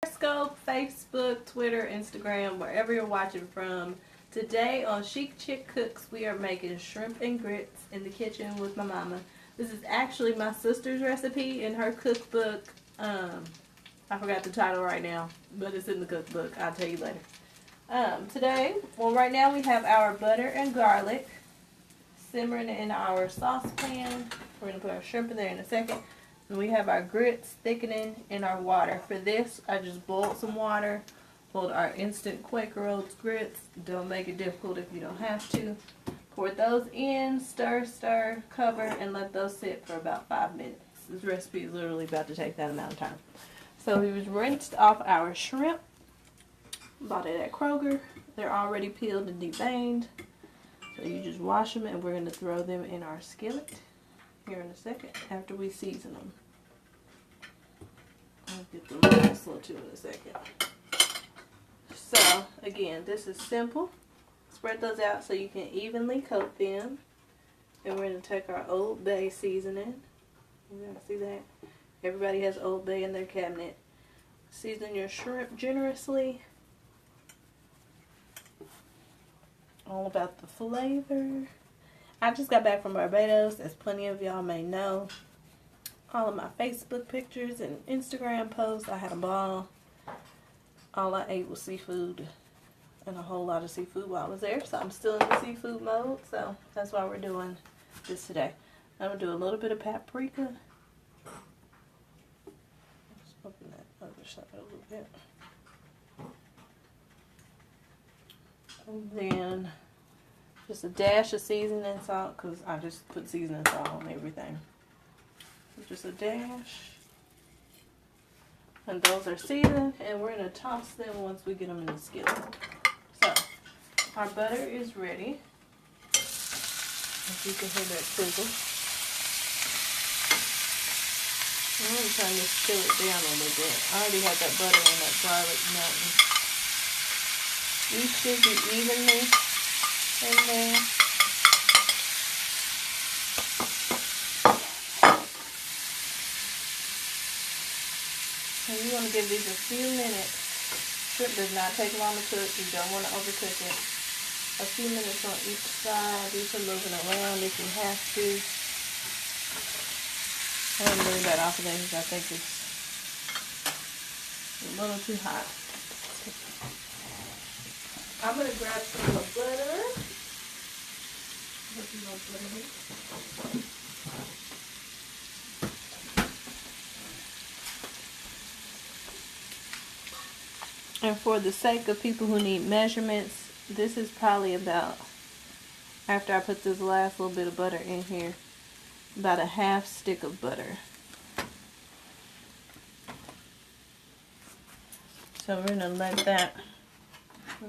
Periscope, Facebook, Twitter, Instagram, wherever you're watching from. Today on Chic Chik Cooks, we are making shrimp and grits in the kitchen with my mama. This is actually my sister's recipe in her cookbook. I forgot the title right now, but it's in the cookbook. I'll tell you later. Right now we have our butter and garlic simmering in our saucepan. We're going to put our shrimp in there in a second. And we have our grits thickening in our water. For this, I just boiled some water. Boiled our instant Quaker Oats grits. Don't make it difficult if you don't have to. Pour those in, stir, cover, and let those sit for about 5 minutes. This recipe is literally about to take that amount of time. So we just rinsed off our shrimp. Bought it at Kroger. They're already peeled and deveined. So you just wash them, and we're going to throw them in our skillet here in a second after we season them. I'll get the last little too in a second. So again, this is simple. Spread those out so you can evenly coat them. And we're going to take our Old Bay seasoning. You guys see that? Everybody has Old Bay in their cabinet. Season your shrimp generously. All about the flavor. I just got back from Barbados, as plenty of y'all may know. All of my Facebook pictures and Instagram posts, I had a ball. All I ate was seafood and a whole lot of seafood while I was there. So I'm still in the seafood mode, so that's why we're doing this today. I'm going to do a little bit of paprika. Let's open that other side a little bit. And then just a dash of seasoning salt, because I just put seasoning salt on everything. Just a dash. And those are seasoned, and we're going to toss them once we get them in the skillet. So, our butter is ready. If you can hear that sizzle. I'm going to turn this skillet down a little bit. I already had that butter and that garlic melting. These should be evenly in there. And you want to give these a few minutes. Shrimp does not take long to cook. You don't want to overcook it. A few minutes on each side. Do some moving around if you have to. I'm going to bring that off of there because I think it's a little too hot. I'm going to grab some more butter. And for the sake of people who need measurements, this is probably about, after I put this last little bit of butter in here, about a half stick of butter. So we're going to let that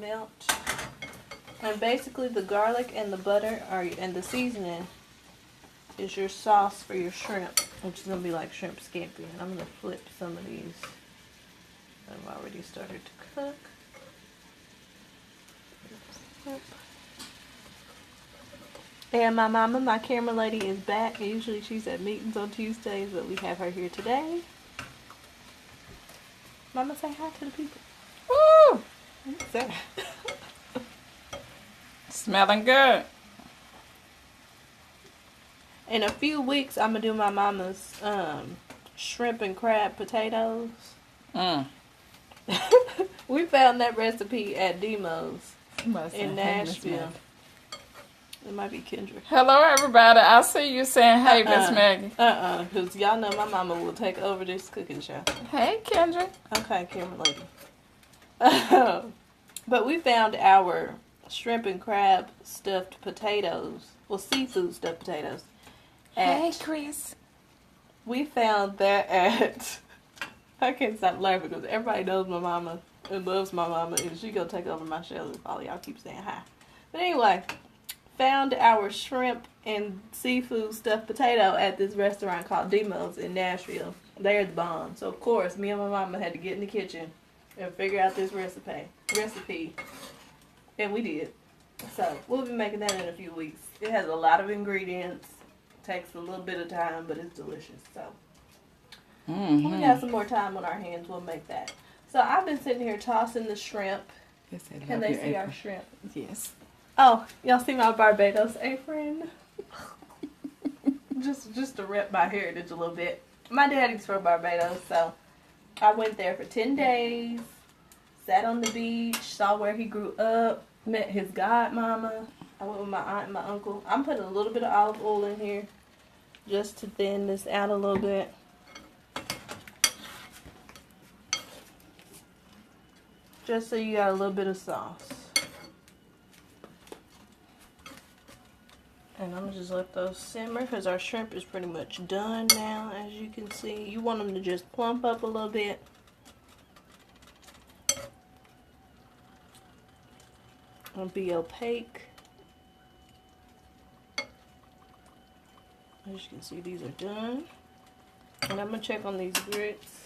melt. And basically the garlic and the butter and the seasoning is your sauce for your shrimp, which is going to be like shrimp scampi. And I'm going to flip some of these. I've already started to cook. And my mama, my camera lady, is back. Usually she's at meetings on Tuesdays, but we have her here today. Mama, say hi to the people. Woo! What's that? Smelling good. In a few weeks, I'm going to do my mama's shrimp and crab potatoes. We found that recipe at Demo's in Nashville. It might be Kendra. Hello, everybody. I see you saying, hey, Miss Maggie. Because y'all know my mama will take over this cooking show. Hey, Kendra. Okay, camera lady. But we found our shrimp and crab stuffed potatoes. Well, seafood stuffed potatoes. Hey, Chris. We found that at... I can't stop laughing because everybody knows my mama and loves my mama, and she gonna take over my show if all y'all keep saying hi. But anyway, found our shrimp and seafood stuffed potato at this restaurant called Demo's in Nashville. They're the bomb. So of course, me and my mama had to get in the kitchen and figure out this recipe, and we did. So we'll be making that in a few weeks. It has a lot of ingredients. Takes a little bit of time, but it's delicious. So when we have some more time on our hands, we'll make that. So I've been sitting here tossing the shrimp. Can they see our shrimp? Yes. Oh, y'all see my Barbados apron? just to rep my heritage a little bit. My daddy's from Barbados, so I went there for 10 days, sat on the beach, saw where he grew up, met his godmama. I went with my aunt and my uncle. I'm putting a little bit of olive oil in here just to thin this out a little bit. Just so you got a little bit of sauce. And I'm going to just let those simmer because our shrimp is pretty much done now, as you can see. You want them to just plump up a little bit. And be opaque. As you can see, these are done. And I'm going to check on these grits.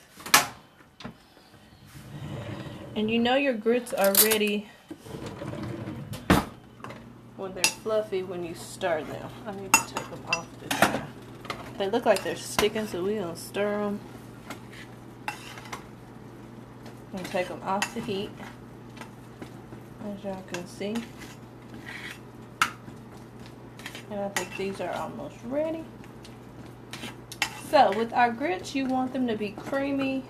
And you know your grits are ready when they're fluffy when you stir them. I need to take them off this time. They look like they're sticking, so we're going to stir them. And take them off the heat. As y'all can see. And I think these are almost ready. So with our grits, you want them to be creamy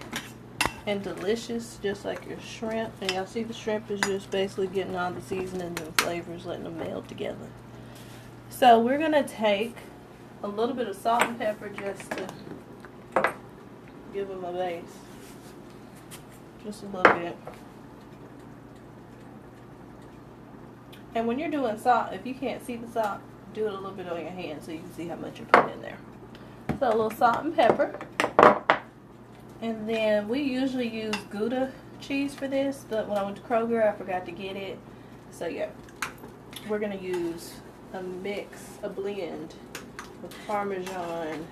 and delicious, just like your shrimp. And y'all see the shrimp is just basically getting all the seasonings and flavors, letting them meld together. So we're going to take a little bit of salt and pepper just to give them a base. Just a little bit. And when you're doing salt, if you can't see the salt, do it a little bit on your hand so you can see how much you're putting in there. So a little salt and pepper. And then we usually use Gouda cheese for this, but when I went to Kroger, I forgot to get it. So yeah, we're going to use a blend of Parmesan,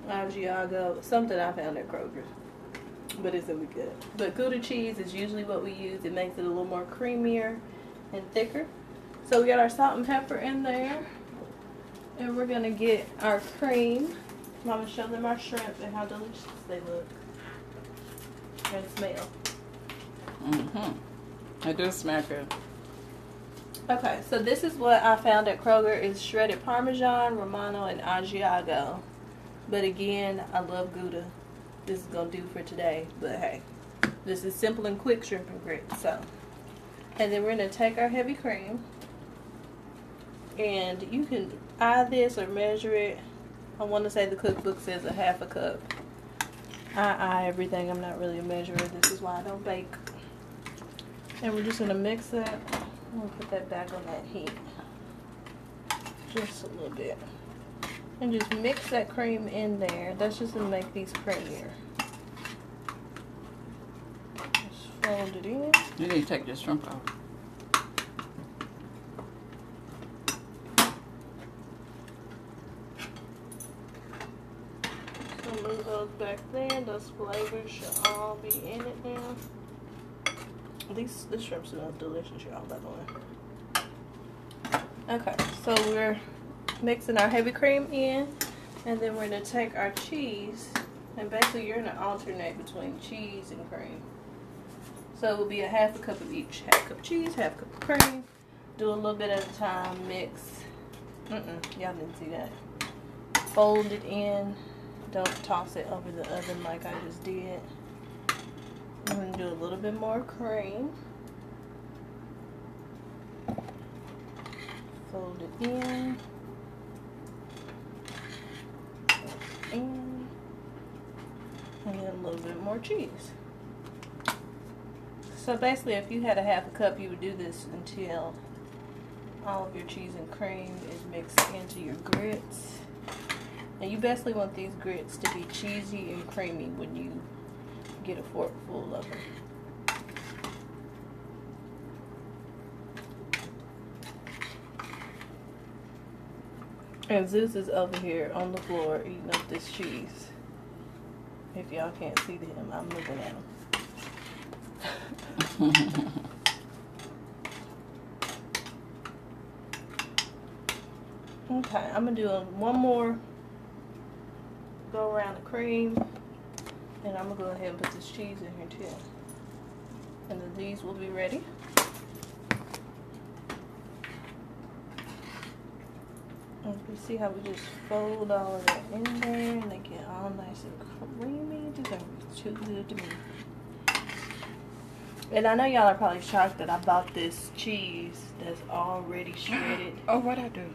Asiago, something I found at Kroger, but it's going to be good. But Gouda cheese is usually what we use. It makes it a little more creamier and thicker. So we got our salt and pepper in there, and we're going to get our cream. I'm going to show them our shrimp and how delicious they look and smell. They do smell good. Okay, so this is what I found at Kroger is shredded Parmesan, Romano, and Asiago. But again, I love Gouda. This is going to do for today. But hey, this is simple and quick shrimp and grits. So, and then we're going to take our heavy cream. And you can eye this or measure it. I want to say the cookbook says a half a cup. I eye everything. I'm not really a measurer. This is why I don't bake. And we're just going to mix that. I'm going to put that back on that heat. Just a little bit. And just mix that cream in there. That's just going to make these creamier. Just fold it in. You need to take your shrimp out. Move those back there. Those flavors should all be in it now. This shrimp smells delicious, y'all, by the way. Okay, so we're mixing our heavy cream in, and then we're going to take our cheese, and basically you're going to alternate between cheese and cream. So it will be a half a cup of each. Half cup of cheese, half cup of cream. Do a little bit at a time, mix. Y'all didn't see that. Fold it in. Don't toss it over the oven like I just did. I'm going to do a little bit more cream. Fold it in. And then a little bit more cheese. So basically, if you had a half a cup, you would do this until all of your cheese and cream is mixed into your grits. And you basically want these grits to be cheesy and creamy when you get a fork full of them. And Zeus is over here on the floor eating up this cheese. If y'all can't see him, I'm looking at him. Okay, I'm going to do one more go around the cream. And I'm gonna go ahead and put this cheese in here too. And then these will be ready. And you see how we just fold all of that in there and they get all nice and creamy. These are too good to me. And I know y'all are probably shocked that I bought this cheese that's already shredded. Oh, what I do?